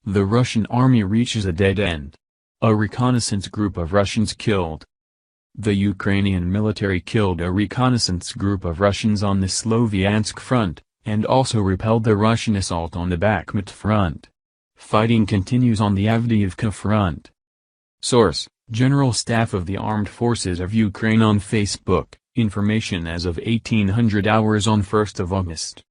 The Russian army reaches a dead end. A reconnaissance group of Russians killed. The Ukrainian military killed a reconnaissance group of Russians on the Sloviansk front, and also repelled the Russian assault on the Bakhmut front. Fighting continues on the Avdiivka front. Source: General Staff of the Armed Forces of Ukraine on Facebook, information as of 1800 hours on 1st of August.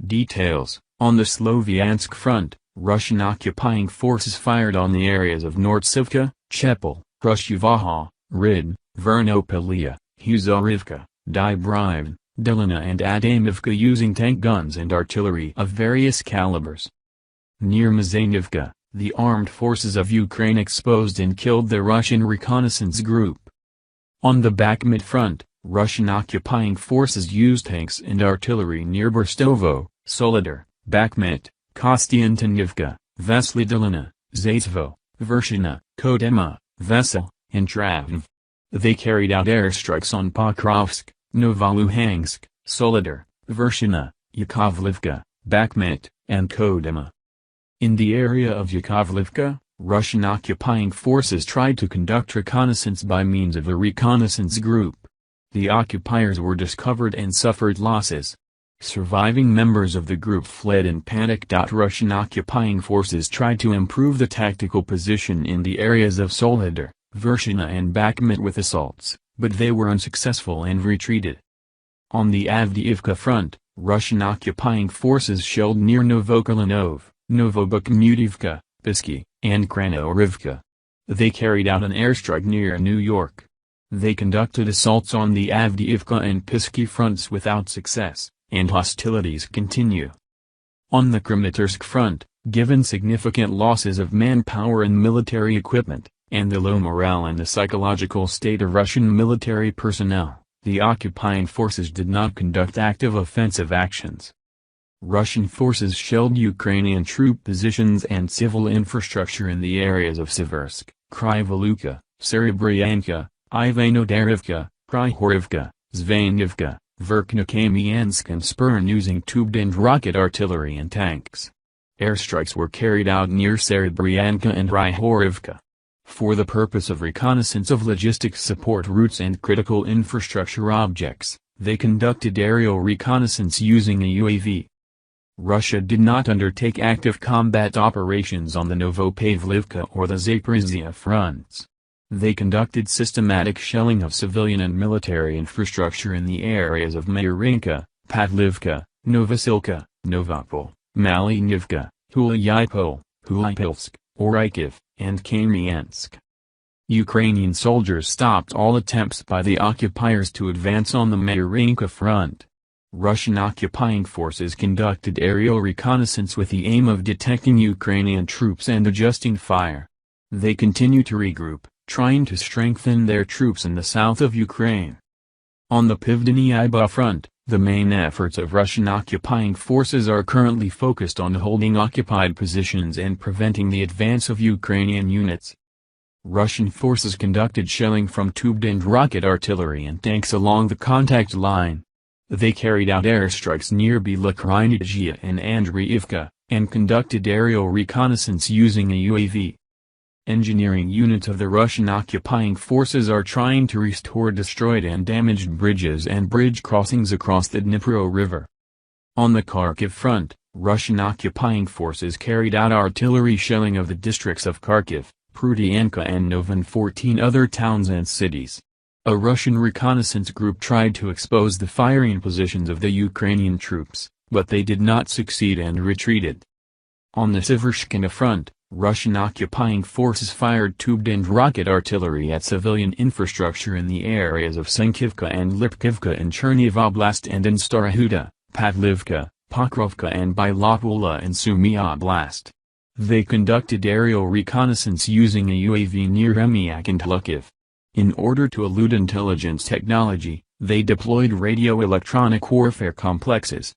Details: on the Sloviansk front, Russian occupying forces fired on the areas of Nortsivka, Chepil, Hrushuvaha, Ridne, Virnopillia, Husarivka, Dibrivne, Dolyna and Adamivka using tank guns and artillery of various calibers. Near Mazanivka, the armed forces of Ukraine exposed and killed the Russian reconnaissance group. On the Bakhmut front, Russian occupying forces used tanks and artillery near Burstovo, Soledar, Bakhmut, Kostiantynivka, Veselidolina, Zaitvo, Vershina, Kodema, Vesel, and Travnev. They carried out airstrikes on Pokrovsk, Novoluhansk, Soledar, Vershina, Yakovlivka, Bakhmut, and Kodema. In the area of Yakovlivka, Russian occupying forces tried to conduct reconnaissance by means of a reconnaissance group. The occupiers were discovered and suffered losses. Surviving members of the group fled in panic. Russian occupying forces tried to improve the tactical position in the areas of Soledar, Vershina and Bakhmut with assaults, but they were unsuccessful and retreated. On the Avdiivka front, Russian occupying forces shelled near Novokolinov, Novobakhmutivka, Pisky, and Husarivka. They carried out an airstrike near New York. They conducted assaults on the Avdiivka and Pisky fronts without success, and hostilities continue. On the Kramatorsk front, given significant losses of manpower and military equipment, and the low morale and the psychological state of Russian military personnel, the occupying forces did not conduct active offensive actions. Russian forces shelled Ukrainian troop positions and civil infrastructure in the areas of Siversk, Kryvaluka, Serebryanka, Ivanodarivka, Husarivka, Zvanivka, Verkhnekamiansk and Spurn using tubed and rocket artillery and tanks. Airstrikes were carried out near Serebryanka and Husarivka. For the purpose of reconnaissance of logistics support routes and critical infrastructure objects, they conducted aerial reconnaissance using a UAV. Russia did not undertake active combat operations on the Novopavlivka or the Zaporizhzhia fronts. They conducted systematic shelling of civilian and military infrastructure in the areas of Marinka, Pavlivka, Novosilka, Novopol, Malinivka, Hulaypol, Hulypilsk, Orikhiv, and Kamiansk. Ukrainian soldiers stopped all attempts by the occupiers to advance on the Marinka front. Russian occupying forces conducted aerial reconnaissance with the aim of detecting Ukrainian troops and adjusting fire. They continue to regroup, trying to strengthen their troops in the south of Ukraine. On the Pivdeniiba front, the main efforts of Russian occupying forces are currently focused on holding occupied positions and preventing the advance of Ukrainian units. Russian forces conducted shelling from tubed and rocket artillery and tanks along the contact line. They carried out airstrikes near Belokrinizhia and Andriivka, and conducted aerial reconnaissance using a UAV. Engineering units of the Russian occupying forces are trying to restore destroyed and damaged bridges and bridge crossings across the Dnipro River. On the Kharkiv front, Russian occupying forces carried out artillery shelling of the districts of Kharkiv, Prudyanka and Novin, 14 other towns and cities. A Russian reconnaissance group tried to expose the firing positions of the Ukrainian troops, but they did not succeed and retreated. On the Sivershkina front, Russian occupying forces fired tubed and rocket artillery at civilian infrastructure in the areas of Senkivka and Lipkivka in Chernihiv Oblast and in Starahuta, Pavlivka, Pokrovka and Bilopola in Sumy Oblast. They conducted aerial reconnaissance using a UAV near Remyak and Hlukhiv. In order to elude intelligence technology, they deployed radio-electronic warfare complexes,